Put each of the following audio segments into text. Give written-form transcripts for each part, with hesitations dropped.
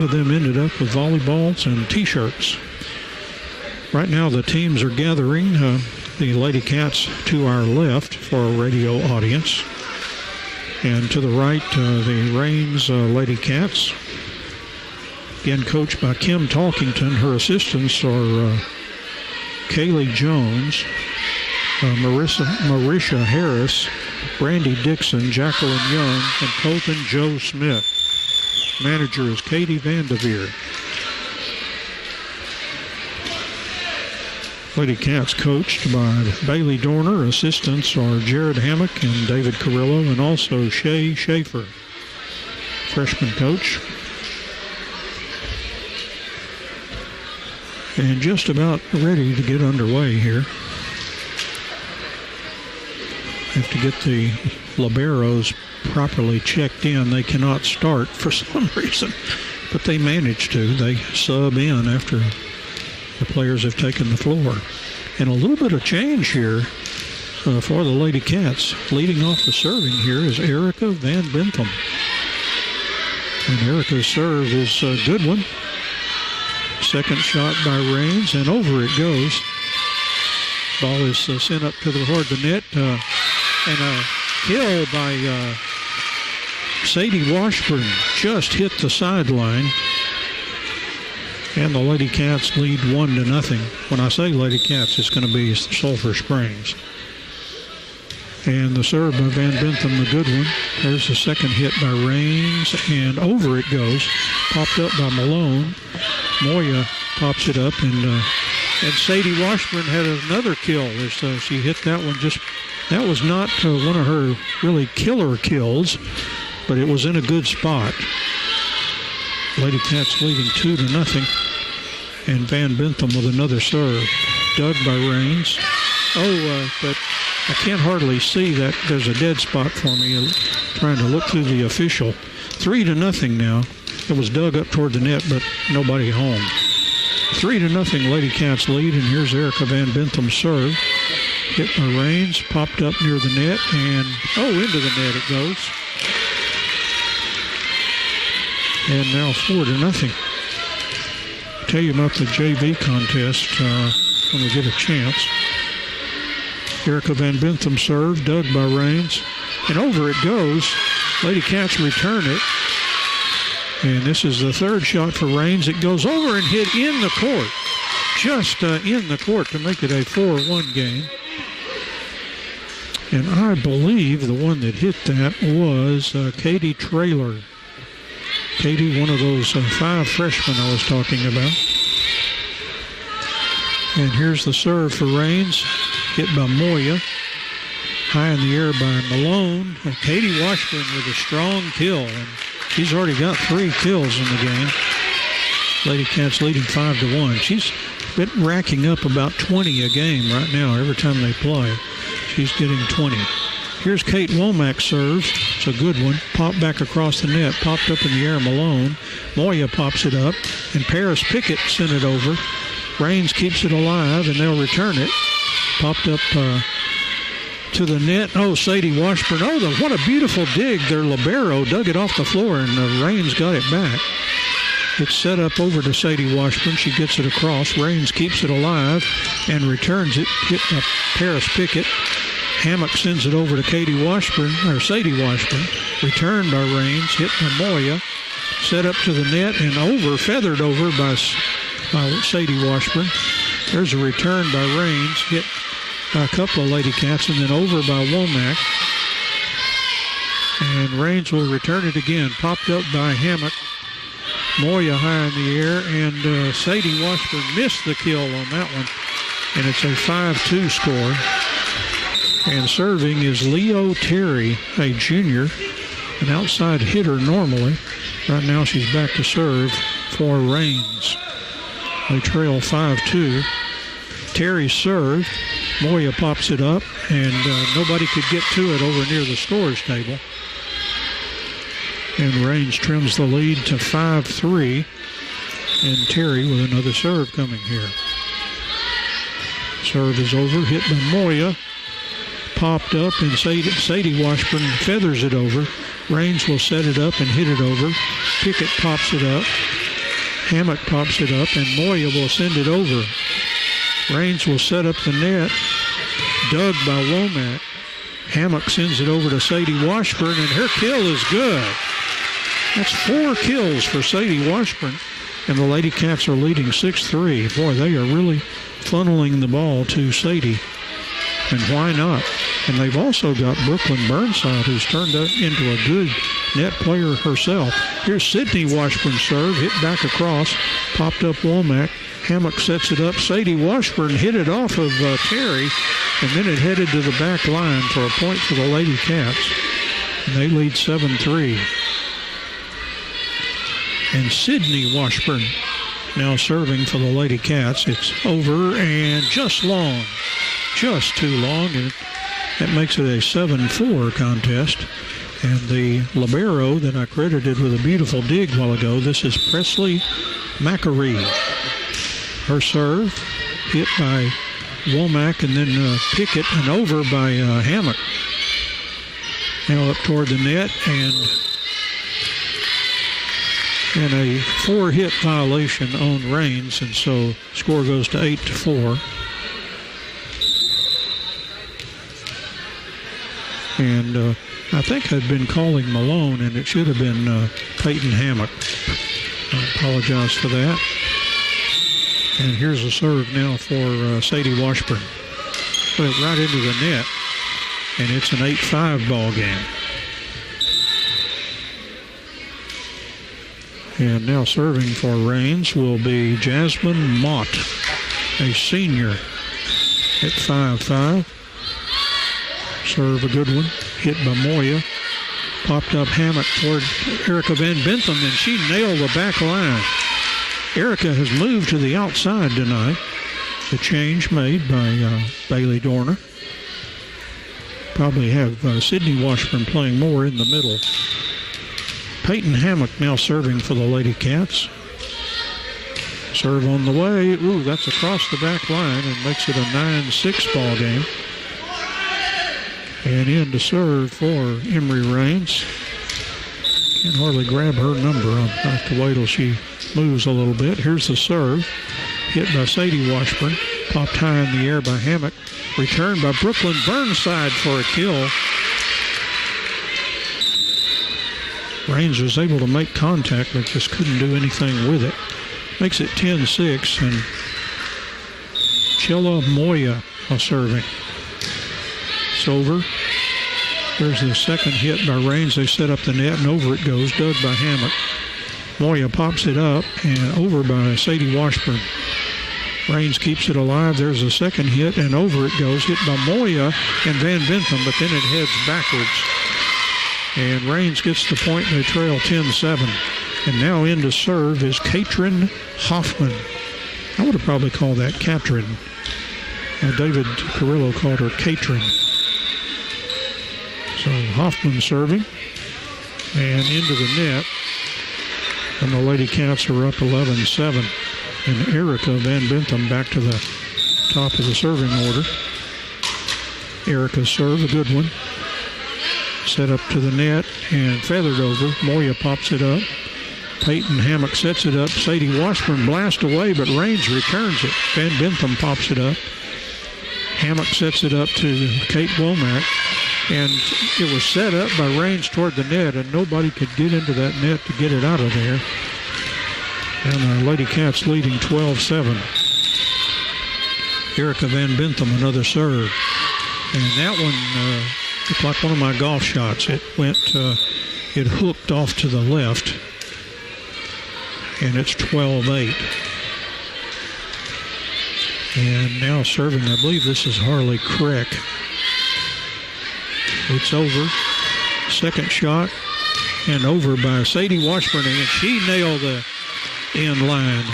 of them ended up with volleyballs and T-shirts. Right now the teams are gathering. The Lady Cats to our left for a radio audience. And to the right, the Rains Lady Cats. Again, coached by Kim Talkington. Her assistants are Kaylee Jones, Marisha Harris, Brandy Dixon, Jacqueline Young, and Colton Joe Smith. Manager is Katie Vanderveer. Lady Cats coached by Bailey Dorner. Assistants are Jared Hammock and David Carrillo, and also Shay Schaefer, freshman coach. And just about ready to get underway here. Have to get the liberos properly checked in. They cannot start for some reason, but they managed to. They sub in after the players have taken the floor. And a little bit of change here for the Lady Cats. Leading off the serving here is Erica Van Bentham. And Erica's serve is a good one. Second shot by Rains, and over it goes. Ball is sent up toward the net. And a kill by Sadie Washburn just hit the sideline. And the Lady Cats lead 1-0. When I say Lady Cats, it's going to be Sulphur Springs. And the serve by Van Bentham, the good one. There's the second hit by Rains, and over it goes. Popped up by Malone. Moya pops it up, and Sadie Washburn had another kill. She hit that one that was not one of her really killer kills, but it was in a good spot. Lady Cats leading 2-0. And Van Bentham with another serve. Dug by Rains. But I can't hardly see that. There's a dead spot for me. I'm trying to look through the official. 3-0 now. It was dug up toward the net, but nobody home. 3-0 Lady Cats lead, and here's Erica Van Bentham's serve. Hit by Rains, popped up near the net, and into the net it goes. And now 4-0. Tell you about the JV contest when we get a chance. Erica Van Bentham serve, dug by Rains, and over it goes. Lady Cats return it. And this is the third shot for Rains. It goes over and hit in the court. Just in the court to make it a 4-1 game. And I believe the one that hit that was Katie Traylor. Katie, one of those 5 freshmen I was talking about. And here's the serve for Rains. Hit by Moya. High in the air by Malone. And Katie Washburn with a strong kill. And she's already got 3 kills in the game. Lady Cats leading 5-1. She's been racking up about 20 a game right now every time they play. She's getting 20. Here's Kate Womack's serve. It's a good one. Popped back across the net. Popped up in the air, Malone. Moya pops it up. And Paris Pickett sent it over. Rains keeps it alive, and they'll return it. Popped up to the net. Sadie Washburn. What a beautiful dig. Their libero dug it off the floor, and Rains got it back. It's set up over to Sadie Washburn. She gets it across. Rains keeps it alive and returns it. Hit by Paris Pickett. Hammock sends it over to Sadie Washburn. Returned by Rains. Hit by Moya. Set up to the net and feathered over by Sadie Washburn. There's a return by Rains. Hit by a couple of Lady Cats, and then over by Womack. And Rains will return it again. Popped up by Hammock. Moya high in the air, and Sadie Washburn missed the kill on that one. And it's a 5-2 score. And serving is Leo Terry, a junior, an outside hitter normally. Right now she's back to serve for Rains. They trail 5-2. Terry served. Moya pops it up, and nobody could get to it over near the scorer's table. And Rains trims the lead to 5-3. And Terry with another serve coming here. Serve is over, hit by Moya. Popped up, and Sadie Washburn feathers it over. Rains will set it up and hit it over. Pickett pops it up. Hammock pops it up, and Moya will send it over. Raines will set up the net. Dug by Womack. Hammock sends it over to Sadie Washburn, and her kill is good. That's 4 kills for Sadie Washburn, and the Lady Cats are leading 6-3. Boy, they are really funneling the ball to Sadie, and why not? And they've also got Brooklyn Burnside, who's turned into a good net player herself. Here's Sydney Washburn's serve, hit back across, popped up Womack. Hammock sets it up. Sadie Washburn hit it off of Terry, and then it headed to the back line for a point for the Lady Cats. And they lead 7-3. And Sydney Washburn now serving for the Lady Cats. It's over and just long. Just too long, and that makes it a 7-4 contest. And the libero that I credited with a beautiful dig a while ago, this is Presley Macquarie. Her serve hit by Womack and then Pickett and over by Hammock. Now up toward the net, and a 4-hit violation on Raines, and so score goes to 8-4. And I think I'd been calling Malone, and it should have been Peyton Hammock. I apologize for that. And here's a serve now for Sadie Washburn. Put it right into the net, and it's an 8-5 ball game. And now serving for Raines will be Jasmine Mott, a senior, at 5-5. Serve a good one, hit by Moya. Popped up Hammock toward Erica Van Bentham, and she nailed the back line. Erica has moved to the outside tonight. The change made by Bailey Dorner. Probably have Sydney Washburn playing more in the middle. Peyton Hammock now serving for the Lady Cats. Serve on the way. Ooh, that's across the back line and makes it a 9-6 ball game. And in to serve for Emery Raines. Can't hardly grab her number. I'll have to wait till she moves a little bit. Here's the serve. Hit by Sadie Washburn. Popped high in the air by Hammock. Returned by Brooklyn Burnside for a kill. Raines was able to make contact, but just couldn't do anything with it. Makes it 10-6, and Chilla Moya serving. It's over. There's the second hit by Raines. They set up the net, and over it goes. Dug by Hammock. Moya pops it up, and over by Sadie Washburn. Raines keeps it alive. There's a second hit, and over it goes. Hit by Moya and Van Bentham, but then it heads backwards. And Raines gets the point. They trail 10-7. And now in to serve is Katrin Hoffman. I would have probably called that Katrin. David Carrillo called her Katrin. So Hoffman serving. And into the net. And the Lady Cats are up 11-7. And Erica Van Bentham back to the top of the serving order. Erica's serve, a good one. Set up to the net and feathered over. Moya pops it up. Peyton Hammock sets it up. Sadie Washburn blasts away, but Raines returns it. Van Bentham pops it up. Hammock sets it up to Kate Womack. And it was set up by Raines toward the net, and nobody could get into that net to get it out of there. And the Lady Cats leading 12-7. Erica Van Bentham, another serve. And that one looked like one of my golf shots. It went, it hooked off to the left. And it's 12-8. And now serving, I believe this is Harley Crick. It's over. Second shot. And over by Sadie Washburn. And she nailed the end line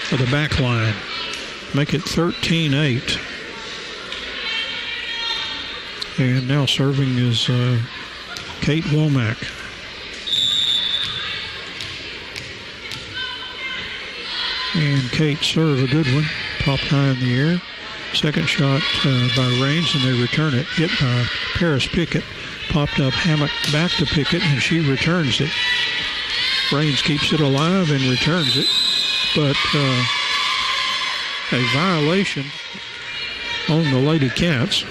for the back line. Make it 13-8. And now serving is Kate Womack. And Kate serve, a good one. Popped high in the air. Second shot by Raines, and they return it. Hit by Paris Pickett. Popped up Hammock back to Pickett, and she returns it. Raines keeps it alive and returns it. but a violation on the Lady Cats.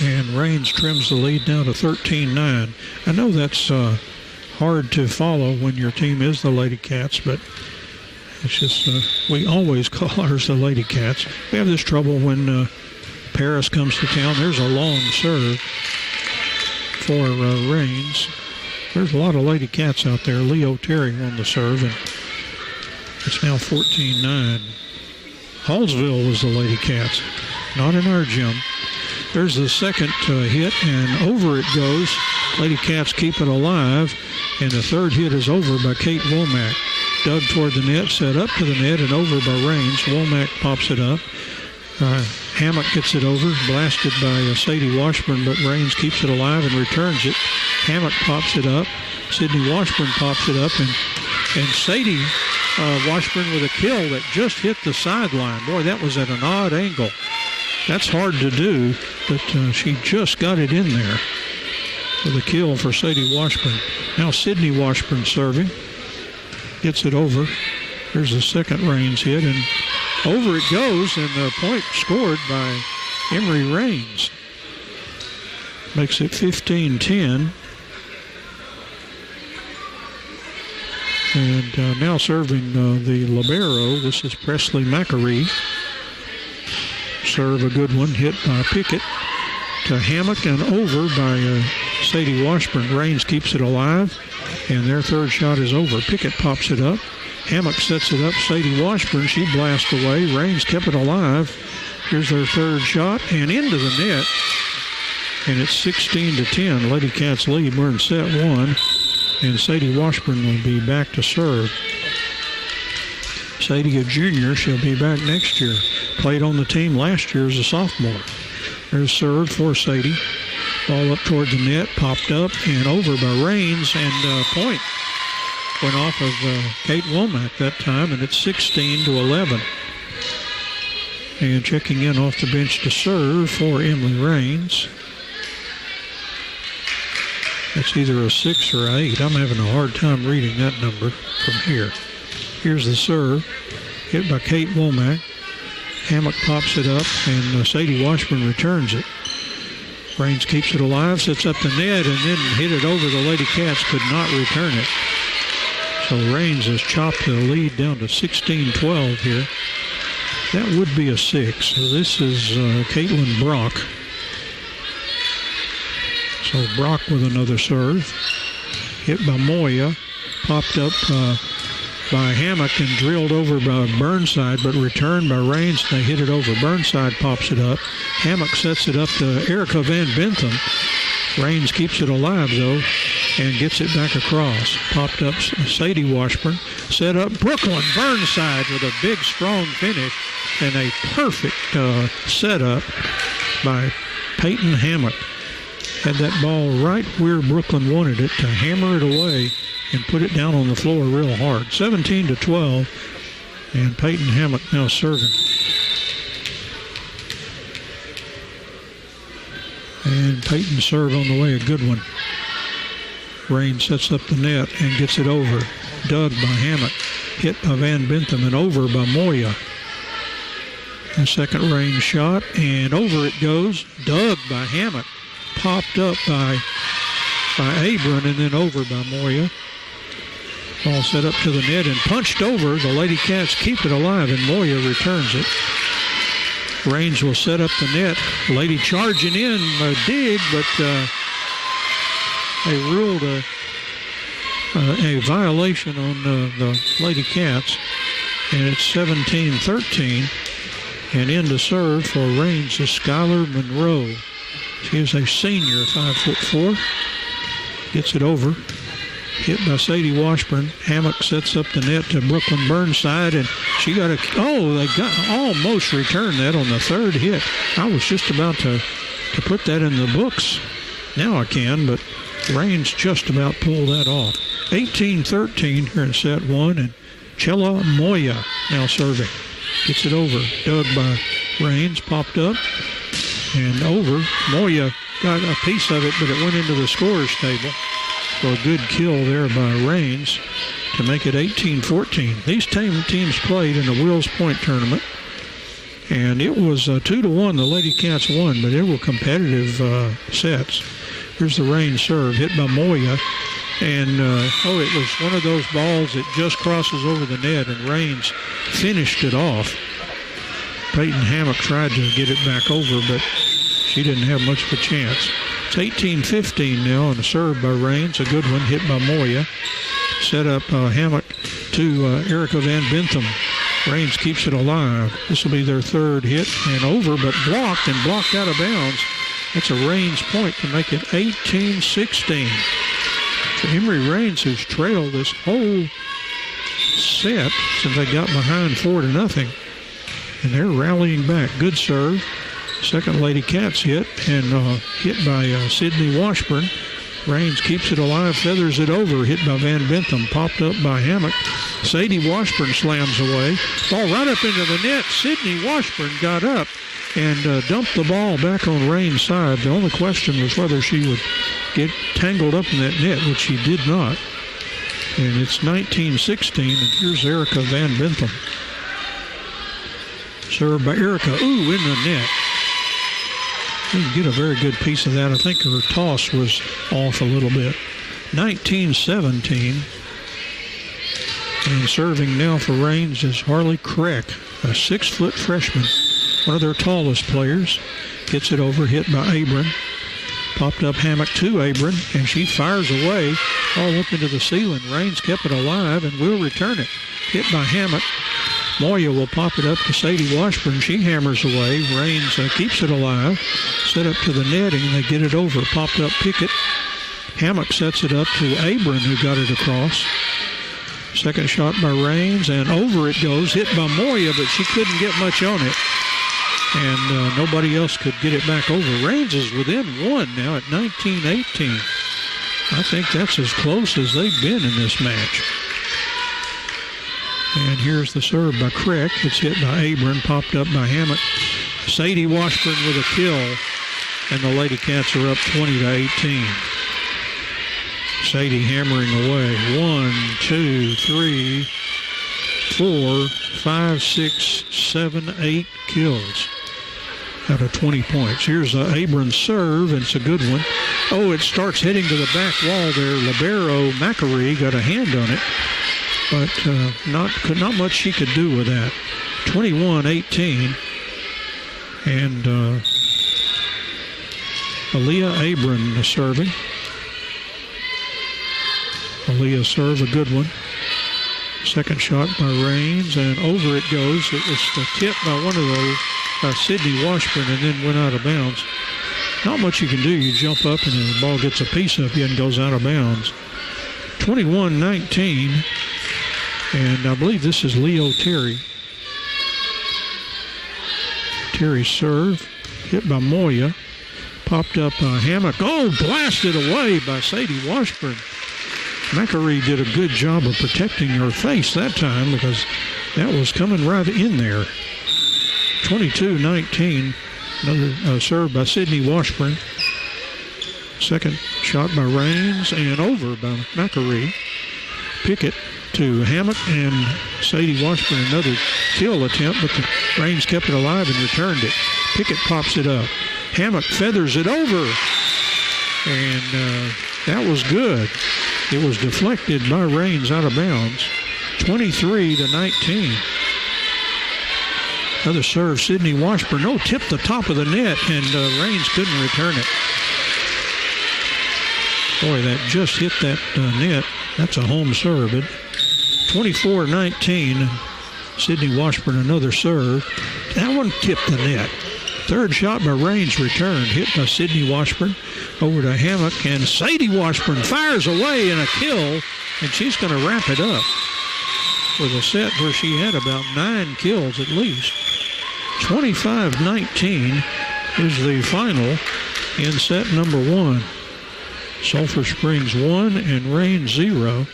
And Raines trims the lead down to 13-9. I know that's hard to follow when your team is the Lady Cats, but it's just we always call ours the Lady Cats. We have this trouble when Paris comes to town. There's a long serve for Raines. There's a lot of Lady Cats out there. Leo Terry on the serve, and it's now 14-9. Hallsville was the Lady Cats, not in our gym. There's the second hit, and over it goes. Lady Cats keep it alive, and the third hit is over by Kate Womack. Dug toward the net, set up to the net, and over by Raines. Womack pops it up. Hammock gets it over, blasted by Sadie Washburn, but Raines keeps it alive and returns it. Hammock pops it up. Sydney Washburn pops it up, and Sadie Washburn with a kill that just hit the sideline. Boy, that was at an odd angle. That's hard to do, but she just got it in there with a kill for Sadie Washburn. Now Sydney Washburn serving. Gets it over. There's the second Raines hit, and over it goes, and the point scored by Emery Raines. Makes it 15-10. And now serving the libero, this is Presley Macari. Serve a good one, hit by Pickett to Hammock and over by Sadie Washburn. Raines keeps it alive, and their third shot is over. Pickett pops it up. Hammock sets it up. Sadie Washburn, she blasts away. Raines kept it alive. Here's their third shot, and into the net. And it's 16-10. Lady Cats lead. We're in set one, and Sadie Washburn will be back to serve. Sadie, a junior, she'll be back next year. Played on the team last year as a sophomore. There's serve for Sadie. Ball up toward the net, popped up and over by Raines, and point went off of Kate Womack that time, and it's 16-11. And checking in off the bench to serve for Emily Raines. That's either a 6 or an 8. I'm having a hard time reading that number from here. Here's the serve, hit by Kate Womack. Hammock pops it up, and Sadie Washburn returns it. Raines keeps it alive, sets up the net, and then hit it over. The Lady Cats could not return it. So Raines has chopped the lead down to 16-12 here. That would be a 6. So this is Caitlin Brock. So Brock with another serve. Hit by Moya. Popped up by Hammock and drilled over by Burnside, but returned by Raines. They hit it over. Burnside pops it up. Hammock sets it up to Erica Van Bentham. Raines keeps it alive, though, and gets it back across. Popped up Sadie Washburn. Set up Brooklyn Burnside with a big, strong finish and a perfect setup by Peyton Hammock. Had that ball right where Brooklyn wanted it to hammer it away and put it down on the floor real hard. 17-12, and Peyton Hammock now serving. And Peyton serve on the way, a good one. Raines sets up the net and gets it over. Dug by Hammock, hit by Van Bentham and over by Moya. A second Raines shot, and over it goes. Dug by Hammock, popped up by Abram, and then over by Moya. Ball set up to the net and punched over. The Lady Cats keep it alive, and Moya returns it. Raines will set up the net. Lady charging in, a dig, but they ruled a violation on the Lady Cats, and it's 17-13. And in to serve for Raines is Skylar Monroe. She is a senior, 5'4". Gets it over. Hit by Sadie Washburn. Hammock sets up the net to Brooklyn Burnside, and she got they got almost returned that on the third hit. I was just about to put that in the books. Now I can, but Raines just about pulled that off. 18-13 here in set one, and Chella Moya now serving. Gets it over. Dug by Raines, popped up, and over. Moya got a piece of it, but it went into the scorer's table. So a good kill there by Raines to make it 18-14. These teams played in the Wills Point tournament, and it was 2-1. The Lady Cats won, but they were competitive sets. Here's the Rain serve, hit by Moya. And, it was one of those balls that just crosses over the net, and Rains finished it off. Peyton Hammock tried to get it back over, but she didn't have much of a chance. It's 18-15 now, and a serve by Rains, a good one, hit by Moya. Set up Hammock to Erica Van Bentham. Rains keeps it alive. This will be their third hit and over, but blocked out of bounds. That's a Rains point to make it 18-16. So Emory Rains, who's trailed this whole set since they got behind 4-0, and they're rallying back. Good serve. Second Lady Cats hit, and hit by Sydney Washburn. Rains keeps it alive, feathers it over, hit by Van Bentham, popped up by Hammock. Sadie Washburn slams away. Ball right up into the net. Sydney Washburn got up and dumped the ball back on Rain's side. The only question was whether she would get tangled up in that net, which she did not. And it's 19-16, and here's Erica Van Bentham. Served by Erica. Ooh, in the net. Didn't get a very good piece of that. I think her toss was off a little bit. 19-17. And serving now for Rains is Harley Crack, a 6-foot freshman, one of their tallest players. Gets it over, hit by Abram. Popped up Hammock to Abram, and she fires away all up into the ceiling. Rains kept it alive and will return it. Hit by Hammock. Moya will pop it up to Sadie Washburn. She hammers away. Rains keeps it alive. Set up to the netting. They get it over. Popped up Pickett. Hammock sets it up to Abram, who got it across. Second shot by Rains, and over it goes. Hit by Moya, but she couldn't get much on it. And nobody else could get it back over. Rains is within one now at 19-18. I think that's as close as they've been in this match. And here's the serve by Crick. It's hit by Abram, popped up by Hammock. Sadie Washburn with a kill, and the Lady Cats are up 20-18. Sadie hammering away. 1, 2, 3, 4, 5, 6, 7, 8 kills out of 20 points. Here's Abram's serve, and it's a good one. Oh, it starts heading to the back wall there. Libero Macquarie got a hand on it, but not much she could do with that. 21-18, and Aaliyah Abram serving. Aaliyah serve, a good one. Second shot by Rains, and over it goes. It was tipped by one of those, Sydney Washburn, and then went out of bounds. Not much you can do. You jump up and the ball gets a piece of you and goes out of bounds. 21-19, and I believe this is Leo Terry. Terry serve, hit by Moya, popped up Hammock. Oh, blasted away by Sadie Washburn. Macquarie did a good job of protecting her face that time because that was coming right in there. 22-19, another serve by Sydney Washburn. Second shot by Rains and over by Macquarie. Pickett to Hammock, and Sadie Washburn another kill attempt, but the Rains kept it alive and returned it. Pickett pops it up. Hammock feathers it over, and that was good. It was deflected by Rains out of bounds. 23-19. Another serve, Sydney Washburn. No, tipped the top of the net, and Rains couldn't return it. Boy, that just hit that net. That's a home serve. 24-19. Sydney Washburn, another serve. That one tipped the net. Third shot by Rains returned, hit by Sydney Washburn. Over to Hammock, and Sadie Washburn fires away in a kill, and she's going to wrap it up with a set where she had about 9 kills at least. 25-19 is the final in set number 1. Sulphur Springs 1 and Rain 0.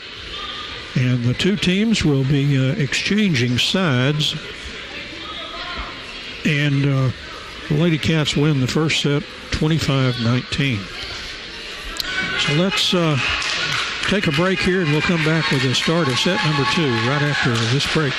And the two teams will be exchanging sides. And the Lady Cats win the first set 25-19. So let's take a break here, and we'll come back with the start of set number 2 right after this break.